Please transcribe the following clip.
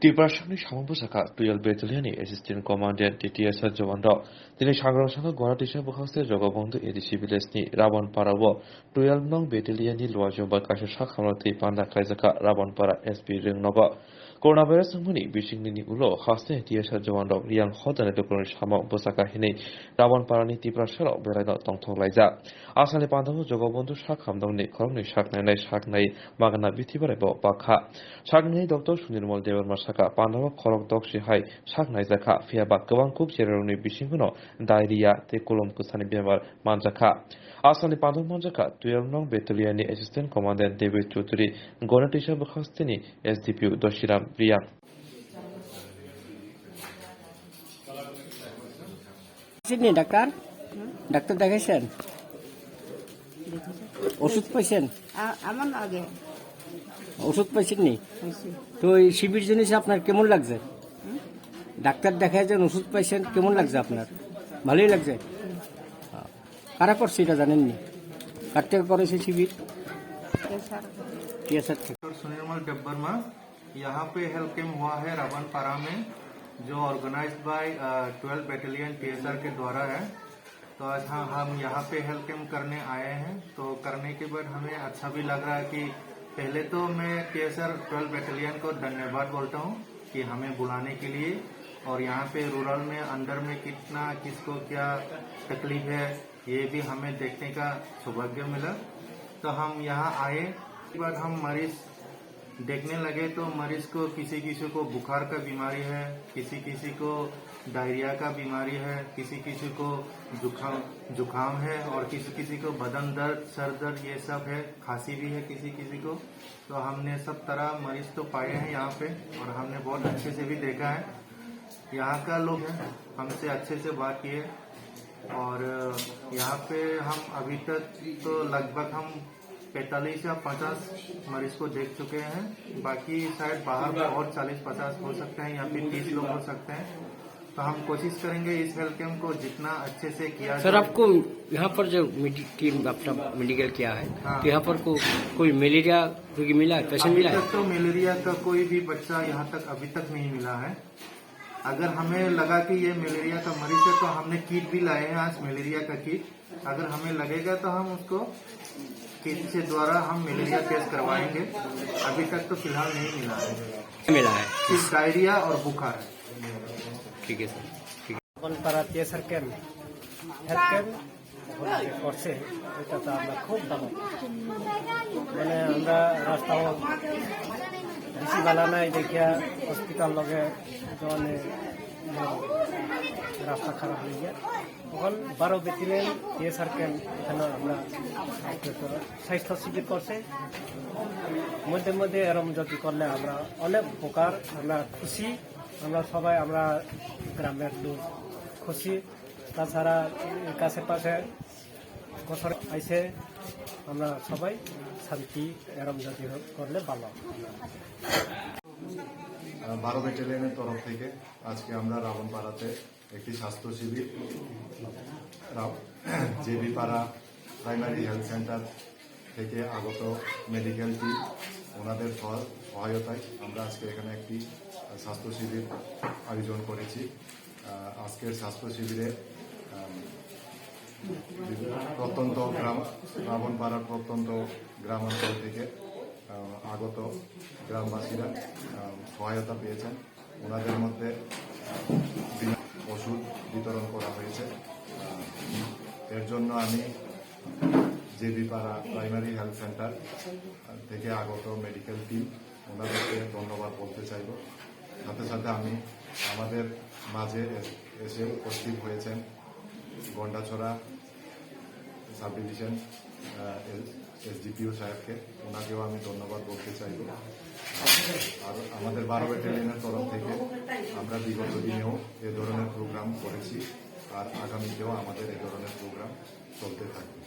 ত্রিপুরার সামনে সামন্ত শাখা 12 ব্যাটালিয়নनि एसिस्टेन्ट कमान्डेन्ट टिटिएसआर जवानराव दिनै सांग्रांसानो गुवाहाटी बहासे जगबंधु एडिसि विलेजनि रावणपाराव 12 नं ब्याटालियननि लुवाजोंबा काइसा साखामलाथै पान्दा खायजाखा रावणपारा एसपि रोंनग करना भाइरास संमुनि बिसिंनि उलो हासने टिएसआर जवानराव रियां हदाने दकरनि सामाव बसाका हिनै रावणपारानि टिप्रासाराव बेरायनो तंथंलायजा आसामनि पान्दाव जगबंधु साखामदंनि खरंनि साखनाय मागना बिथिबाराव बाखा साखनाय डक्टर सुनिर्मल देवर्मा साखा पान्दाव खरक दक्सि हाय साखनाय जाखा फियाबा गोबां कुब जेरावनि बिसिंगुनो डायरिया ते कलम कुसानि बेमार मानजाखा आसामनि पान्दाव मानजाखा 12 नं ब्याटालियननि एसिस्टेन्ट कमान्डेन्ट देबे चौधुरी गणेटिसा बखास्तेनि एसडिपिउ दशिराम रियां ডাক্তার ডাক্তার দেখাইছেন ওষুধ পাইছেন আমার আগে ওষুধ পাইছেন নি তো এই শিবির জিনিস আপনার কেমন লাগছে ডাক্তার দেখাইছেন ওষুধ পাইছেন কেমন লাগছে আপনার ভালোই লাগছে কারা করছে এটা জানেননি কার থেকে করেছে শিবির सुनिर्मल देवर्मा यहाँ पे हेल्थ कैम्प हुआ है रावणपारा में जो ऑर्गेनाइज्ड बाय 12 बैटालियन टीएसआर के द्वारा है। तो आज हम यहाँ पे हेल्थ कैम्प करने आए हैं। तो करने के बाद हमें अच्छा भी लग रहा है कि पहले तो मैं टीएसआर 12 बैटालियन को धन्यवाद बोलता हूँ कि हमें बुलाने के लिए और यहाँ पे रूरल में अंदर में कितना किसको क्या तकलीफ है ये भी हमें देखने का सौभाग्य मिला। तो हम यहाँ आए के बाद हम मरीज देखने लगे तो मरीज को किसी किसी को बुखार का बीमारी है, किसी किसी को डायरिया का बीमारी है, किसी किसी को जुखाम है और किसी किसी को बदन दर्द सर दर्द ये सब है, खांसी भी है किसी किसी को। तो हमने सब तरह मरीज तो पाए हैं यहाँ पे और हमने बहुत अच्छे से भी देखा है। यहाँ का लोग हैं हमसे अच्छे से बात किए और यहाँ पे हम अभी तक तो लगभग हम 45 या 50 मरीज को देख चुके हैं। बाकी शायद बाहर में और 40-50 हो सकते हैं या फिर 30 लोग हो सकते हैं। तो हम कोशिश करेंगे इस हेल्थ कैम्प को जितना अच्छे से किया सर आपको यहाँ पर जो टीम आपका मेडिकल किया है तो यहाँ पर कोई मलेरिया कोई मिला है पेशेंट मिला है? तो मलेरिया का कोई भी बच्चा यहाँ तक अभी तक नहीं मिला है। अगर हमें लगा कि ये मलेरिया का मरीज है तो हमने किट भी लाए हैं आज मलेरिया का किट। अगर हमें लगेगा तो हम उसको किट से द्वारा हम मलेरिया टेस्ट करवाएंगे। अभी तक तो फिलहाल नहीं मिला है सिर्फ डायरिया और बुखार। ठीक है सर ठीक है রাবণপাড়া টিএসআর ক্যাম্প হেলথ ক্যাম্প করছে এটা তো আমরা খুব ভালো মানে আমরা রাস্তাও বেশি ভালো নাই দেখিয়া হসপিটাল লগে জনে রাস্তা খারাপ হয়ে যায় তখন 12 ব্যাটালিয়ন টিএসআর ক্যাম্প এখানে আমরা স্বাস্থ্য শিবির করছে মধ্যে মধ্যে এরম যদি করলে আমরা অনেক উপকার আমরা খুশি আমরা সবাই আমরা গ্রামের লোক খুশি তাছাড়া কাছে পাশে বছর আইসে আমরা সবাই শান্তি এরম যদি করলে ভালো। 12 ব্যাটালিয়নের তরফ থেকে আজকে আমরা রাবণপাড়াতে একটি স্বাস্থ্য শিবির জেবি পাড়া প্রাইমারি হেলথ সেন্টার থেকে আগত মেডিকেল টিম ওনাদের সহায়তায় আমরা আজকে এখানে একটি স্বাস্থ্য শিবির আয়োজন করেছি। আজকের স্বাস্থ্য শিবিরে প্রত্যন্ত রাবণপাড়ার প্রত্যন্ত গ্রামাঞ্চল থেকে আগত গ্রামবাসীরা সহায়তা পেয়েছেন। ওনাদের মধ্যে ওষুধ বিতরণ করা হয়েছে। এর জন্য আমি জেবিপাড়া প্রাইমারি হেলথ সেন্টার থেকে আগত মেডিকেল টিম ওনাদেরকে ধন্যবাদ বলতে চাইব। সাথে সাথে আমি আমাদের মাঝে এসে উপস্থিত হয়েছেন গন্ডাছড়া সাব ডিভিশন এসডিপিও সাহেবকে ওনাকেও আমি ধন্যবাদ বলতে চাইব। আর আমাদের 12 ব্যাটালিয়নের তরফ থেকে আমরা বিগত দিনেও এ ধরনের প্রোগ্রাম করেছি আর আগামীতেও আমাদের এ ধরনের প্রোগ্রাম চলতে থাকবে।